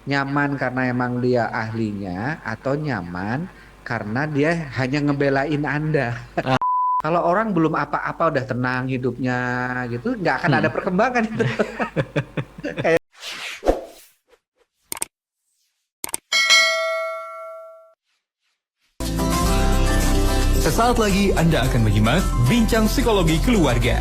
Nyaman karena emang dia ahlinya atau nyaman karena dia hanya ngebelain Anda. Ah, Kalau orang belum apa-apa udah tenang hidupnya gitu, nggak akan ada mm. perkembangan itu. Kayak Sesaat lagi Anda akan menyimak Bincang Psikologi Keluarga.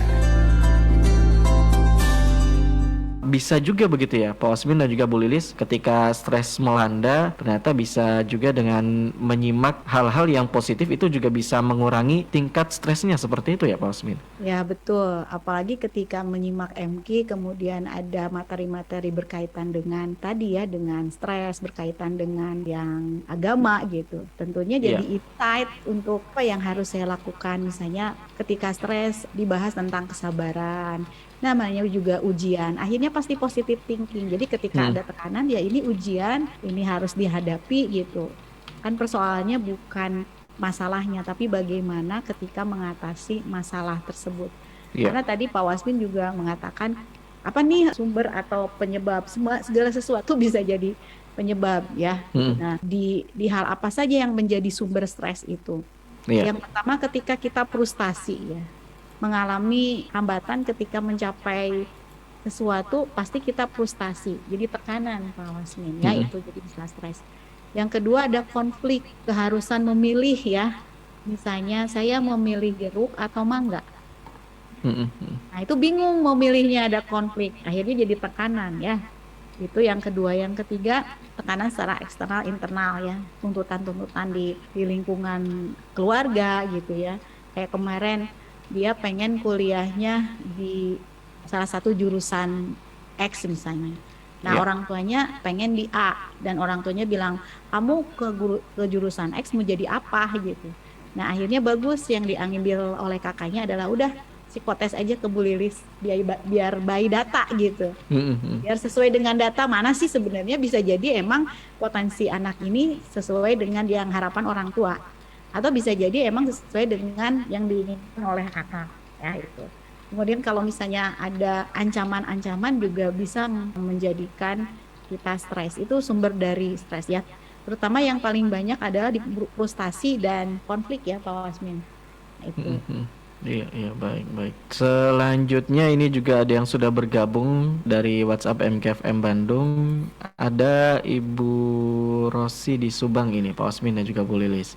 Bisa juga begitu ya, Pak Osmin dan juga Bu Lilis, ketika stres melanda, ternyata bisa juga dengan menyimak hal-hal yang positif itu juga bisa mengurangi tingkat stresnya, seperti itu ya Pak Osmin? Ya, betul. Apalagi ketika menyimak MQ, kemudian ada materi-materi berkaitan dengan tadi ya, dengan stres, berkaitan dengan yang agama gitu. Tentunya jadi Iya. insight untuk apa yang harus saya lakukan. Misalnya ketika stres dibahas tentang kesabaran. Namanya juga ujian. Akhirnya pasti positive thinking. Jadi ketika Hmm. ada tekanan ya ini ujian, ini harus dihadapi gitu. Kan persoalannya bukan masalahnya, tapi bagaimana ketika mengatasi masalah tersebut. Iya. Karena tadi Pak Wasmin juga mengatakan apa nih sumber atau penyebab semua segala sesuatu bisa jadi penyebab ya. Hmm. Nah, di hal apa saja yang menjadi sumber stres itu? Iya. Yang pertama ketika kita frustasi ya, mengalami hambatan ketika mencapai sesuatu pasti kita frustasi. Jadi tekanan Pak Wasmin ya Hmm. itu jadi bisa stres. Yang kedua ada konflik, keharusan memilih ya. Misalnya saya memilih jeruk atau mangga. Hmm. Hmm. Nah, itu bingung mau milihnya ada konflik. Akhirnya jadi tekanan ya. Itu yang kedua. Yang ketiga, tekanan secara eksternal internal ya. Tuntutan-tuntutan di lingkungan keluarga gitu ya. Kayak kemarin dia pengen kuliahnya di salah satu jurusan X misalnya. Nah, Iya. orang tuanya pengen di A dan orang tuanya bilang, "Kamu ke jurusan X mau jadi apa?" gitu. Nah, akhirnya bagus yang diambil oleh kakaknya adalah udah psikotes aja ke Bu Lilis biar by data gitu. Hmm. Hmm. Biar sesuai dengan data mana sih sebenarnya bisa jadi emang potensi anak ini sesuai dengan yang harapan orang tua atau bisa jadi emang sesuai dengan yang diinginkan oleh anak ya itu. Kemudian kalau misalnya ada ancaman-ancaman juga bisa menjadikan kita stres. Itu sumber dari stres ya. Terutama yang paling banyak adalah di frustasi dan konflik ya Pak Wasmin. Nah, itu. Hmm. Hmm. Iya, iya, baik, baik. Selanjutnya ini juga ada yang sudah bergabung dari WhatsApp MKFM Bandung. Ada Ibu Rosi di Subang ini, Pak Osmin dan juga Bu Lilis.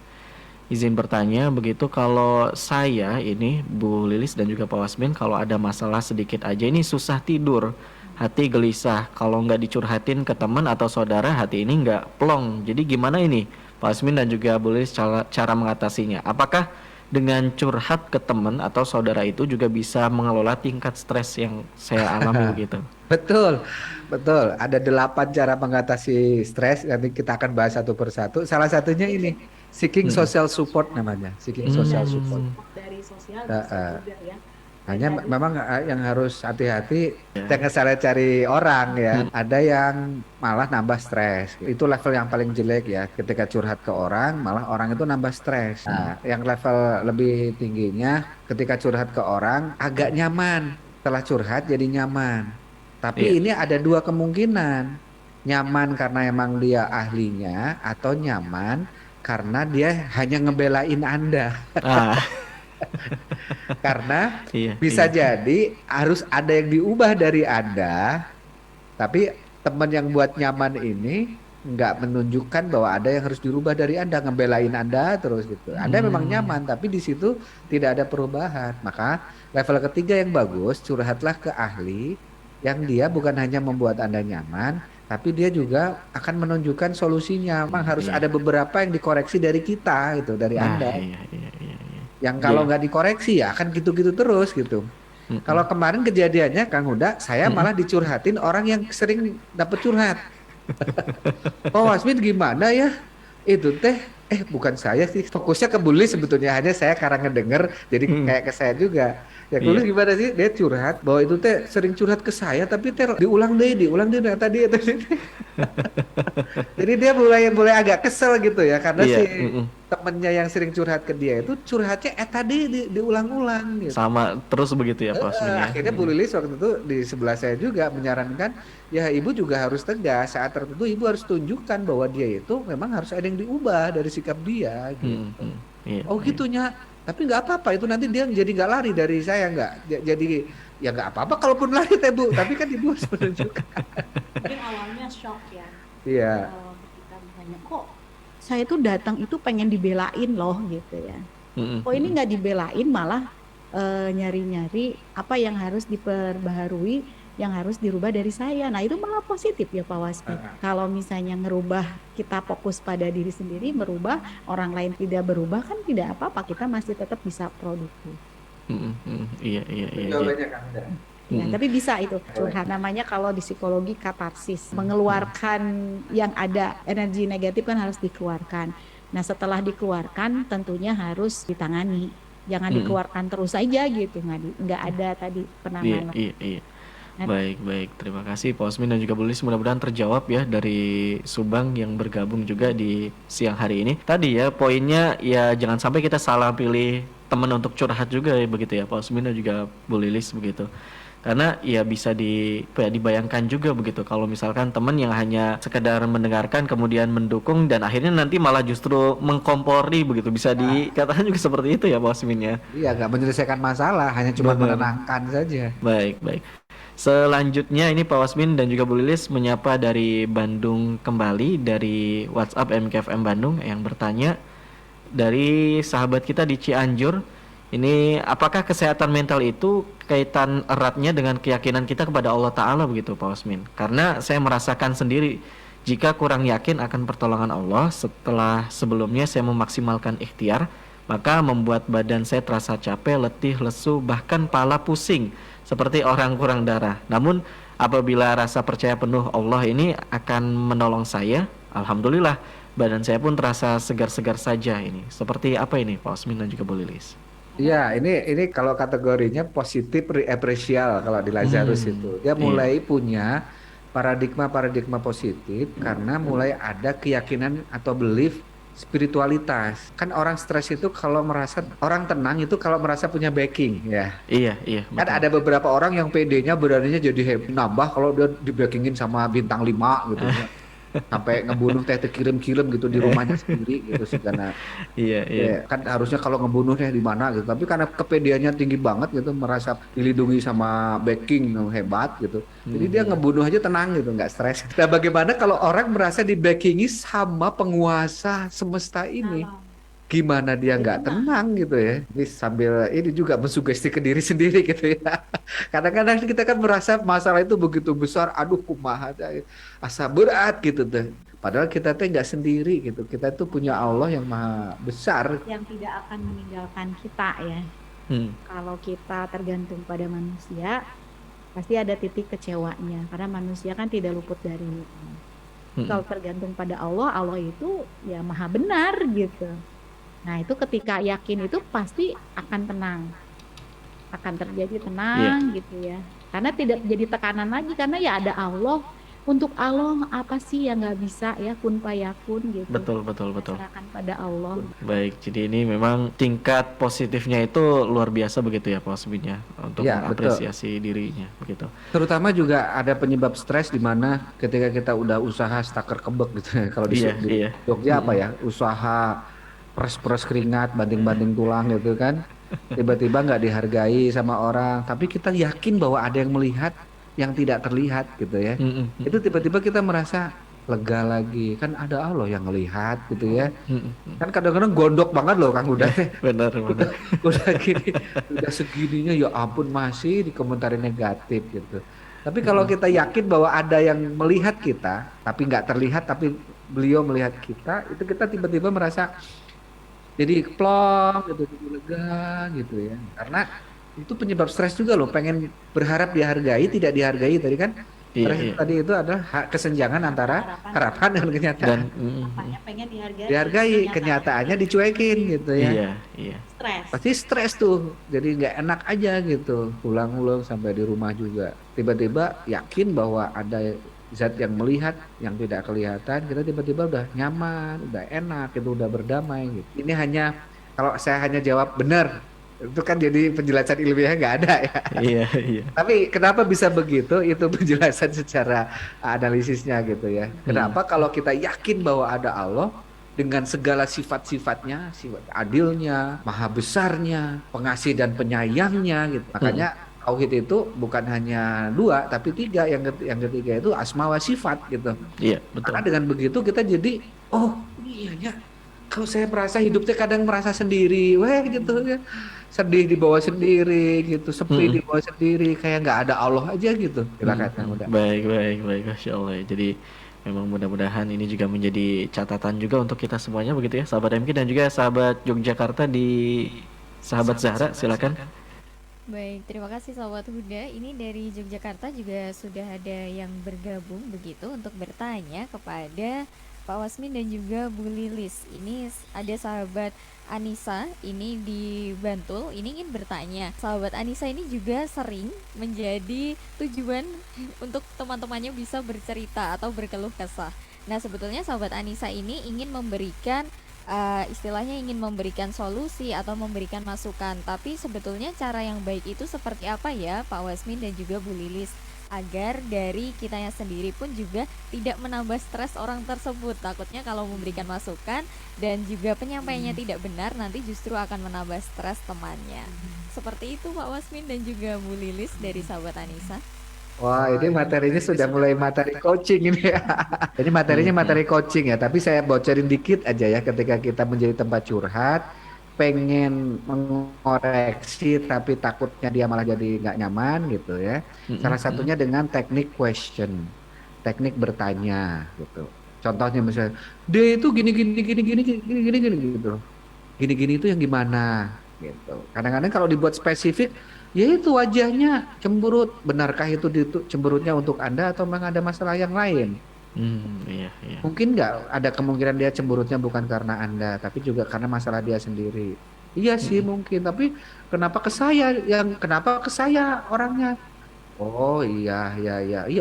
Izin bertanya, begitu kalau saya ini, Bu Lilis dan juga Pak Wasmin, kalau ada masalah sedikit aja ini susah tidur, hati gelisah. Kalau nggak dicurhatin ke teman atau saudara, hati ini nggak plong. Jadi gimana ini, Pak Wasmin dan juga Bu Lilis, cara mengatasinya? Apakah dengan curhat ke teman atau saudara itu juga bisa mengelola tingkat stres yang saya alami begitu? betul, betul. Ada 8 cara mengatasi stres. Nanti kita akan bahas satu persatu. Salah satunya ini, seeking Mm-mm. social support namanya, seeking social Mencari support. Hmm. support dari sosial Nah, bisa juga ya. Dan hanya tadi memang yang harus hati-hati, Ya. jangan salah cari orang ya. Hmm. Ada yang malah nambah stres. Itu level yang paling jelek ya. Ketika curhat ke orang, malah orang itu nambah stres. Nah, yang level lebih tingginya, ketika curhat ke orang, agak nyaman. Setelah curhat jadi nyaman. Iya. Tapi ini ada dua kemungkinan. Nyaman karena emang dia ahlinya, atau nyaman karena dia hanya ngebelain Anda. Ah. Karena Iya, bisa iya. jadi harus ada yang diubah dari Anda, tapi teman yang buat nyaman ini nggak menunjukkan bahwa ada yang harus dirubah dari Anda, ngebelain Anda terus gitu. Anda memang Hmm. nyaman, tapi di situ tidak ada perubahan. Maka level ketiga yang bagus, curhatlah ke ahli yang dia bukan hanya membuat Anda nyaman, tapi dia juga akan menunjukkan solusinya. Memang harus Iya. ada beberapa yang dikoreksi dari kita gitu, dari Nah, Anda. iya, iya, iya, iya. Yang kalau Iya. nggak dikoreksi ya akan gitu-gitu terus gitu. Mm-mm. Kalau kemarin kejadiannya Kang Huda, saya Mm-mm. malah dicurhatin orang yang sering dapet curhat. Oh Wasmin gimana ya? Itu teh, bukan saya sih. Fokusnya ke bully sebetulnya, hanya saya karena ngedenger, jadi Mm. kayak ke saya juga. Ya Iya. dulu gimana sih? Dia curhat bahwa itu teh sering curhat ke saya, tapi teh diulang deh tadi itu. Jadi dia mulai mulai agak kesel gitu ya, karena Iya. si Mm-mm. temennya yang sering curhat ke dia itu curhatnya tadi diulang-ulang gitu. Sama terus begitu ya Pak Osmin ya. Akhirnya Bu Lilis waktu itu di sebelah saya juga menyarankan, ya ibu juga harus tegas, saat tertentu ibu harus tunjukkan bahwa dia itu memang harus ada yang diubah dari sikap dia gitu. Iya, Oh iya. gitunya, tapi nggak apa-apa itu nanti dia jadi nggak lari dari saya nggak, jadi ya nggak apa-apa kalaupun lari teh Bu, tapi kan ibu harus menunjukkan. Mungkin awalnya shock ya. Iya. Kalau kita misalnya kok saya tuh datang itu pengen dibelain loh gitu ya. Kok ini nggak dibelain malah nyari-nyari apa yang harus diperbaharui, yang harus dirubah dari saya. Nah itu malah positif ya Pak Waspi. Kalau misalnya ngerubah, kita fokus pada diri sendiri, merubah orang lain tidak berubah kan tidak apa-apa, kita masih tetap bisa produktif. Iya. Jawabannya kan udah. Ya, tapi bisa itu curhat, namanya kalau di psikologi katarsis, mengeluarkan yang ada energi negatif kan harus dikeluarkan. Nah setelah dikeluarkan tentunya harus ditangani, jangan dikeluarkan terus aja gitu, nggak ada tadi penanganan. Iya. Baik. Terima kasih Pak Osmin dan juga Bu Lilis. Mudah-mudahan terjawab ya dari Subang yang bergabung juga di siang hari ini. Tadi ya poinnya ya jangan sampai kita salah pilih teman untuk curhat juga ya begitu ya Pak Osmin dan juga Bu Lilis begitu. Karena ya bisa dibayangkan juga begitu kalau misalkan teman yang hanya sekedar mendengarkan kemudian mendukung dan akhirnya nanti malah justru mengkompori begitu, bisa dikatakan juga seperti itu ya Pak Osmin ya. Iya, nggak menyelesaikan masalah, hanya cuma menenangkan saja. Baik. Selanjutnya ini Pak Wasmin dan juga Bu Lilis menyapa dari Bandung kembali dari WhatsApp MKFM Bandung yang bertanya dari sahabat kita di Cianjur. Ini apakah kesehatan mental itu kaitan eratnya dengan keyakinan kita kepada Allah Ta'ala begitu Pak Wasmin? Karena saya merasakan sendiri jika kurang yakin akan pertolongan Allah setelah sebelumnya saya memaksimalkan ikhtiar, maka membuat badan saya terasa capek, letih, lesu, bahkan pala pusing seperti orang kurang darah. Namun apabila rasa percaya penuh Allah ini akan menolong saya, alhamdulillah badan saya pun terasa segar-segar saja ini. Seperti apa ini Pak Osmin dan juga Bu Lilis? Iya, ini kalau kategorinya positif reappraisal kalau di Lazarus itu. Dia mulai punya paradigma positif karena mulai ada keyakinan atau belief spiritualitas. Kan orang stres itu kalau merasa, orang tenang itu kalau merasa punya backing ya. Iya, Kan betul. ada beberapa orang yang PD-nya beraninya jadi nambah kalau dia di backingin sama bintang 5 gitu ya. Sampai ngebunuh teh kirim-kirim gitu di rumahnya sendiri gitu sih karena Iya. ya, kan harusnya kalau ngebunuhnya di mana gitu, tapi karena kepedeannya tinggi banget gitu, merasa dilindungi sama backing yang hebat gitu, jadi dia ngebunuh aja tenang gitu, nggak stres. Nah bagaimana kalau orang merasa di backingi sama penguasa semesta ini, gimana dia nggak tenang gitu ya. Jadi sambil ini juga mensugesti ke diri sendiri gitu ya. Kadang-kadang kita kan merasa masalah itu begitu besar, aduh kumaha asa berat gitu tuh. Padahal kita tuh nggak sendiri gitu. Kita tuh punya Allah yang maha besar. Yang tidak akan meninggalkan kita ya. Kalau kita tergantung pada manusia, pasti ada titik kecewanya. Karena manusia kan tidak luput dari itu. Kalau tergantung pada Allah, Allah itu ya maha benar gitu. Nah itu ketika yakin itu pasti akan tenang, akan terjadi tenang gitu ya. Karena tidak jadi tekanan lagi, karena ya ada Allah. Untuk Allah apa sih yang nggak bisa ya, kun fayakun gitu. Betul. Serahkan pada Allah. Baik, jadi ini memang tingkat positifnya itu luar biasa begitu ya Pak Osmin ya, untuk Ya, mengapresiasi dirinya begitu. Terutama juga ada penyebab stres di mana ketika kita udah usaha staker kebek gitu. Kalau di Jogja apa ya, usaha peres keringat, banting tulang gitu kan, tiba-tiba nggak dihargai sama orang, tapi kita yakin bahwa ada yang melihat yang tidak terlihat gitu ya. Itu tiba-tiba kita merasa lega lagi, kan ada Allah yang melihat gitu ya. Kan kadang-kadang gondok banget loh Kang udah. Benar. udah gini, udah segininya ya ampun masih dikomentarin negatif gitu. Tapi kalau kita yakin bahwa ada yang melihat kita, tapi nggak terlihat, tapi beliau melihat kita, itu kita tiba-tiba merasa jadi plong gitu, jadi lega gitu ya. Karena itu penyebab stres juga loh, pengen berharap dihargai, tidak dihargai tadi kan. Stres tadi itu adalah kesenjangan antara harapan dan kenyataan. Apanya pengen Dihargai, kenyataannya dicuekin gitu ya. Iya. Stres. Pasti stres tuh, jadi nggak enak aja gitu, ulang-ulang sampai di rumah juga. Tiba-tiba yakin bahwa ada zat yang melihat, yang tidak kelihatan, kita tiba-tiba udah nyaman, udah enak, itu udah berdamai gitu. Ini hanya kalau saya hanya jawab benar, itu kan jadi penjelasan ilmiahnya nggak ada ya. Iya, iya. Tapi kenapa bisa begitu? Itu penjelasan secara analisisnya gitu ya. Kenapa kalau kita yakin bahwa ada Allah dengan segala sifat-sifatnya, sifat adilnya, maha besarnya, pengasih dan penyayangnya gitu. Makanya tauhid itu bukan hanya dua, tapi tiga. Yang ketiga itu asma wa sifat gitu. Iya, betul. Karena dengan begitu kita jadi, oh iya ya, kalau saya merasa hidupnya kadang merasa sendiri, weh gitu ya, sedih di bawah sendiri gitu, sepi di bawah sendiri, kayak nggak ada Allah aja gitu. Silakan udah. Baik, baik, baik, Masya Allah. Jadi memang mudah-mudahan ini juga menjadi catatan juga untuk kita semuanya begitu ya, sahabat MK dan juga sahabat Yogyakarta di sahabat Zahra, silakan. Baik, terima kasih sahabat Huda. Ini dari Yogyakarta juga sudah ada yang bergabung begitu untuk bertanya kepada Pak Wasmin dan juga Bu Lilis. Ini ada sahabat Anissa ini di Bantul, ini ingin bertanya. Sahabat Anissa ini juga sering menjadi tujuan untuk teman-temannya bisa bercerita atau berkeluh kesah. Nah, sebetulnya sahabat Anissa ini ingin memberikan istilahnya ingin memberikan solusi atau memberikan masukan. Tapi sebetulnya cara yang baik itu seperti apa ya Pak Wasmin dan juga Bu Lilis, agar dari kitanya sendiri pun juga tidak menambah stres orang tersebut. Takutnya kalau memberikan masukan dan juga penyampaiannya tidak benar, nanti justru akan menambah stres temannya. Seperti itu Pak Wasmin dan juga Bu Lilis dari sahabat Anissa. Wah, ini materinya sudah mulai materi coaching ini ya. Ini materinya materi coaching ya, tapi saya bocorin dikit aja ya, ketika kita menjadi tempat curhat, pengen mengoreksi tapi takutnya dia malah jadi nggak nyaman gitu ya. Salah satunya dengan teknik question, teknik bertanya gitu. Contohnya misalnya, dia itu gini gitu. Gini itu yang gimana gitu. Kadang-kadang kalau dibuat spesifik, ya itu wajahnya cemberut. Benarkah itu cemberutnya untuk Anda atau memang ada masalah yang lain? Iya, iya. Mungkin nggak ada kemungkinan dia cemberutnya bukan karena Anda, tapi juga karena masalah dia sendiri. Iya sih mungkin, tapi kenapa ke saya orangnya? Oh iya,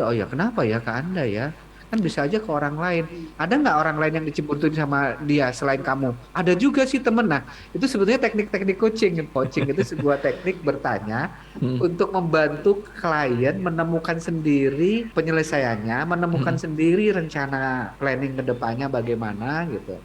oh iya, kenapa ya ke Anda ya? Kan bisa aja ke orang lain. Ada nggak orang lain yang dicemburutin sama dia selain kamu? Ada juga sih temen. Nah, itu sebetulnya teknik-teknik coaching. Coaching itu sebuah teknik bertanya untuk membantu klien menemukan sendiri penyelesaiannya, menemukan sendiri rencana planning ke depannya bagaimana gitu.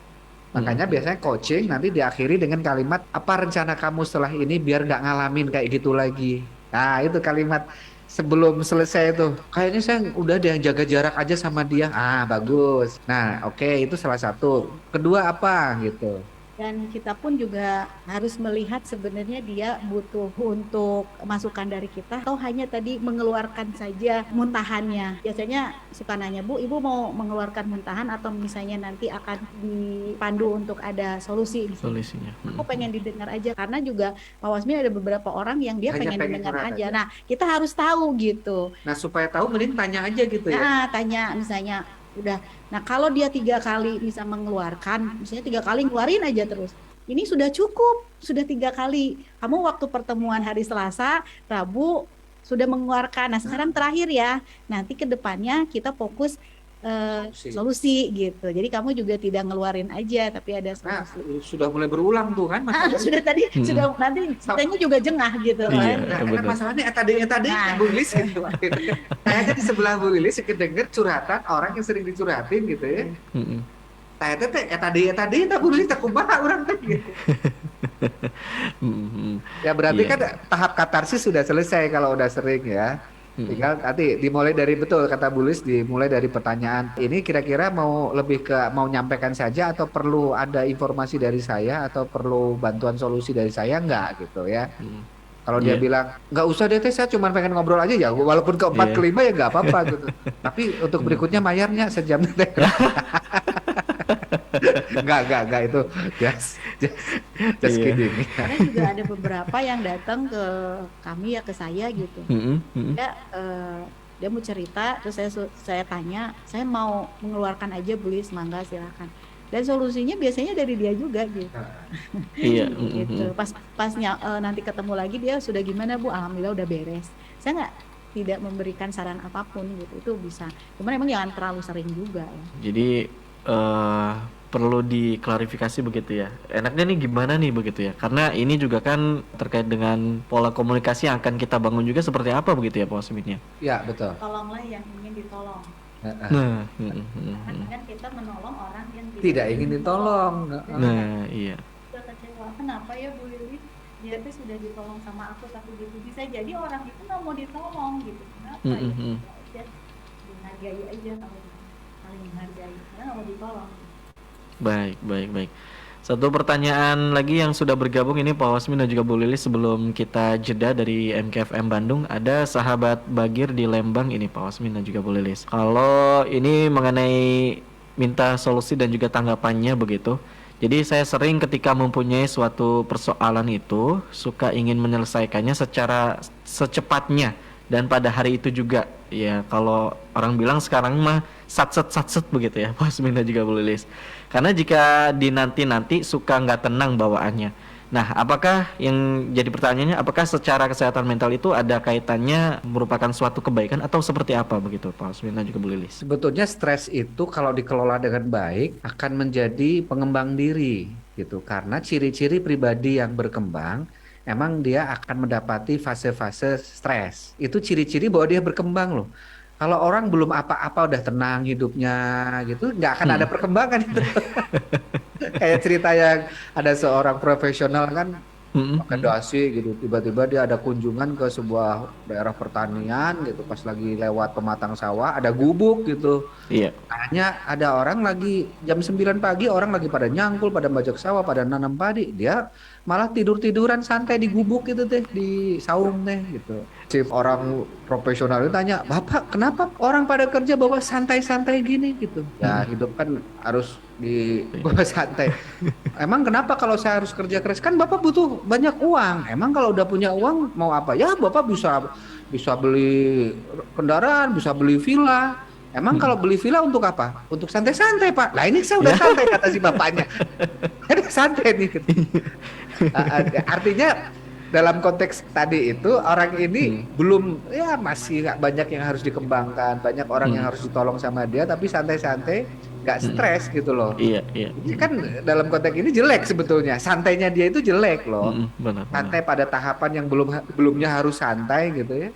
Makanya biasanya coaching nanti diakhiri dengan kalimat, apa rencana kamu setelah ini biar nggak ngalamin kayak gitu lagi. Nah, itu kalimat sebelum selesai itu, kayaknya saya udah ada yang jaga jarak aja sama dia. Ah, bagus. Nah, oke, itu salah satu. Kedua apa gitu. Dan kita pun juga harus melihat sebenarnya dia butuh untuk masukan dari kita atau hanya tadi mengeluarkan saja muntahannya. Biasanya suka nanya, Bu, Ibu mau mengeluarkan muntahan atau misalnya nanti akan dipandu untuk ada solusi. Solusinya. Aku pengen didengar aja, karena juga Pak Wasmin ada beberapa orang yang dia Hanya pengen didengar curhat aja. aja. Nah, kita harus tahu gitu. Nah, supaya tahu mending tanya aja gitu ya. Nah, tanya misalnya udah. Nah, kalau dia 3 kali bisa mengeluarkan, misalnya 3 kali ngeluarin aja terus. Ini sudah cukup, sudah 3 kali. Kamu waktu pertemuan hari Selasa, Rabu sudah mengeluarkan. Nah, sekarang terakhir ya. Nanti ke depannya kita fokus solusi gitu. Jadi kamu juga tidak ngeluarin aja, tapi ada Nah, solusi. sudah mulai berulang tuh kan masalahnya. Sudah tadi, sudah nanti kitanya juga jengah gitu Iya. kan. Nah, benar. masalahnya tadi Nah. Bu Lilis gitu. Kayaknya di sebelah Bu Lilis denger curhatan orang yang sering dicurhatin gitu ya. Tadi tak Bu Lilis tak kumaha orang teh gitu. Ya berarti Iya. kan tahap katarsis sudah selesai kalau udah sering ya. Tinggal nanti dimulai dari, betul kata Bu Lilis, dimulai dari pertanyaan. Ini kira-kira mau lebih ke mau nyampaikan saja atau perlu ada informasi dari saya atau perlu bantuan solusi dari saya, enggak gitu ya. Kalau dia Iya. bilang nggak usah deh teh, saya cuma pengen ngobrol aja ya, walaupun keempat Iya. kelima ya nggak apa-apa gitu. Tapi untuk berikutnya mayarnya sejam teh. Enggak itu just Iya. kidding. Karena juga ada beberapa yang datang ke kami ya, ke saya gitu. Dia mau cerita, terus saya tanya, saya mau mengeluarkan aja, boleh, semangga silakan. Dan solusinya biasanya dari dia juga gitu. Iya. Gitu. Pasnya nanti ketemu lagi dia sudah gimana Bu? Alhamdulillah udah beres. Saya tidak memberikan saran apapun gitu, itu bisa. Cuman emang jangan terlalu sering juga ya. Jadi perlu diklarifikasi begitu ya. Enaknya nih gimana nih begitu ya? Karena ini juga kan terkait dengan pola komunikasi yang akan kita bangun juga seperti apa begitu ya Pak Wasmidnya. Ya, betul. Tolonglah yang ingin ditolong. Nah, Karena kan kita menolong orang yang Tidak ingin ditolong. nah iya. Kita kecewa. Kenapa ya Bu Lili? Dia tuh sudah ditolong sama aku tapi gitu. Bisa jadi orang itu nggak mau ditolong gitu. Kenapa ya? Dihargai aja kalau saling menghargai. Karena nggak mau ditolong. Baik. Satu pertanyaan lagi yang sudah bergabung ini Pak Wasmin dan juga Bu Lilis sebelum kita jeda dari MKFM Bandung. Ada sahabat Bagir di Lembang ini Pak Wasmin dan juga Bu Lilis. Kalau ini mengenai minta solusi dan juga tanggapannya begitu. Jadi saya sering ketika mempunyai suatu persoalan itu suka ingin menyelesaikannya secara secepatnya dan pada hari itu juga. Ya kalau orang bilang sekarang mah satset begitu ya Pak Wasmin dan juga Bu Lilis. Karena jika dinanti-nanti suka nggak tenang bawaannya. Nah, apakah yang jadi pertanyaannya, apakah secara kesehatan mental itu ada kaitannya merupakan suatu kebaikan atau seperti apa begitu Pak Wasmin dan juga Bu Lilis? Sebetulnya stres itu kalau dikelola dengan baik akan menjadi pengembang diri gitu. Karena ciri-ciri pribadi yang berkembang emang dia akan mendapati fase-fase stres. Itu ciri-ciri bahwa dia berkembang loh. Kalau orang belum apa-apa udah tenang hidupnya gitu, nggak akan ada perkembangan itu. Kayak cerita yang ada seorang profesional kan pakai dasi gitu, tiba-tiba dia ada kunjungan ke sebuah daerah pertanian gitu, pas lagi lewat pematang sawah ada gubuk gitu. Iya. Hanya ada orang lagi jam 9 pagi, orang lagi pada nyangkul, pada bajak sawah, pada nanam padi. Dia malah tidur-tiduran santai di gubuk gitu deh, di saung deh gitu. Si orang profesional itu tanya, "Bapak, kenapa orang pada kerja bawa santai-santai gini?" gitu. Ya hidup kan harus dibawa santai. Emang kenapa kalau saya harus kerja keras? Kan Bapak butuh banyak uang. Emang kalau udah punya uang mau apa? Ya Bapak bisa beli kendaraan, bisa beli villa. Emang kalau beli villa untuk apa? Untuk santai-santai Pak. Lah ini saya udah santai kata si bapaknya. Jadi santai nih. Artinya dalam konteks tadi itu orang ini belum ya masih banyak yang harus dikembangkan, banyak orang yang harus ditolong sama dia tapi santai-santai, nggak stres gitu loh. Iya. Ini kan dalam konteks ini jelek sebetulnya. Santainya dia itu jelek loh. Benar. Santai pada tahapan yang belumnya harus santai gitu ya.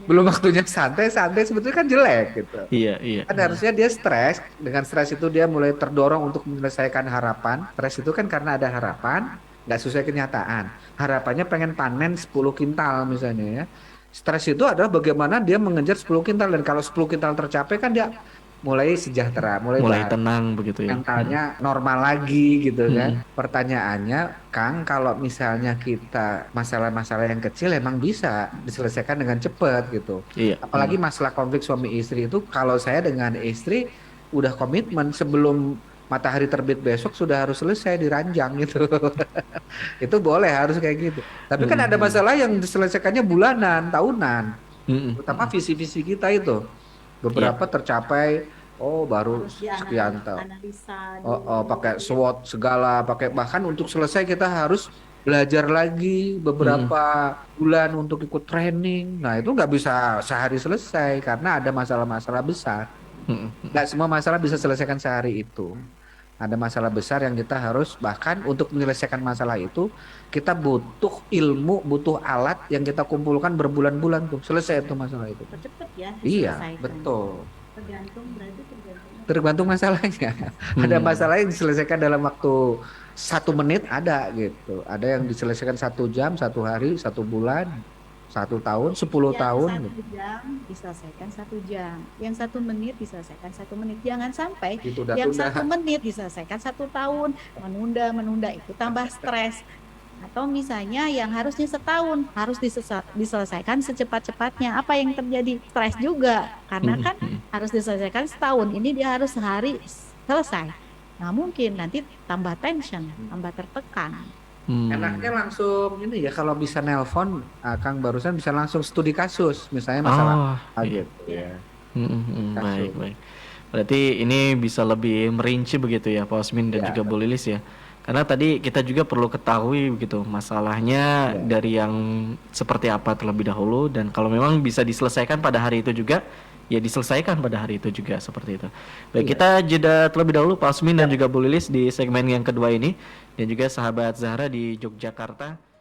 Belum waktunya santai sebetulnya kan jelek gitu. Iya. Kan harusnya dia stres, dengan stres itu dia mulai terdorong untuk menyelesaikan harapan. Stres itu kan karena ada harapan, nggak sesuai kenyataan. Harapannya pengen panen 10 kintal misalnya ya. Stres itu adalah bagaimana dia mengejar 10 kintal, dan kalau 10 kintal tercapai kan dia mulai sejahtera, mulai tenang begitu ya. mentalnya normal lagi gitu kan. Pertanyaannya, Kang, kalau misalnya kita masalah-masalah yang kecil emang bisa diselesaikan dengan cepat gitu. Iya. Apalagi masalah konflik suami istri itu, kalau saya dengan istri udah komitmen sebelum matahari terbit besok sudah harus selesai diranjang gitu. Itu boleh, harus kayak gitu. Tapi kan ada masalah yang diselesaikannya bulanan, tahunan. Terutama visi-visi kita itu. Beberapa tercapai baru sekian tahun. Pakai SWOT segala, bahkan untuk selesai kita harus belajar lagi beberapa bulan untuk ikut training. Nah, itu nggak bisa sehari selesai karena ada masalah-masalah besar. Nggak semua masalah bisa selesaikan sehari itu. Ada masalah besar yang kita harus, bahkan untuk menyelesaikan masalah itu kita butuh ilmu, butuh alat yang kita kumpulkan berbulan-bulan tuh selesai itu masalah itu. Cepet ya. Iya, betul. Tergantung masalahnya. Ada masalah yang diselesaikan dalam waktu 1 menit, ada gitu. Ada yang diselesaikan 1 jam, 1 hari, 1 bulan, 1 tahun, 10 tahun. Yang 1 jam diselesaikan 1 jam, yang 1 menit diselesaikan 1 menit. Jangan sampai yang 1 menit diselesaikan 1 tahun, menunda itu tambah stres. Atau misalnya yang harusnya setahun harus diselesaikan secepat-cepatnya. Apa yang terjadi? Stres juga, karena kan harus diselesaikan setahun. Ini dia harus sehari selesai. Nah mungkin nanti tambah tension, tambah tertekan. Enaknya langsung ini ya, kalau bisa nelpon, Kang barusan bisa langsung studi kasus, misalnya masalah gitu ya. Baik. Berarti ini bisa lebih merinci begitu ya Pak Wasmin dan juga Bu Lilis ya. Karena tadi kita juga perlu ketahui begitu masalahnya dari yang seperti apa terlebih dahulu, dan kalau memang bisa diselesaikan pada hari itu juga, ya diselesaikan pada hari itu juga seperti itu. Baik, kita jeda terlebih dahulu Pak Asmin dan juga Bu Lilis di segmen yang kedua ini, dan juga sahabat Zahra di Yogyakarta.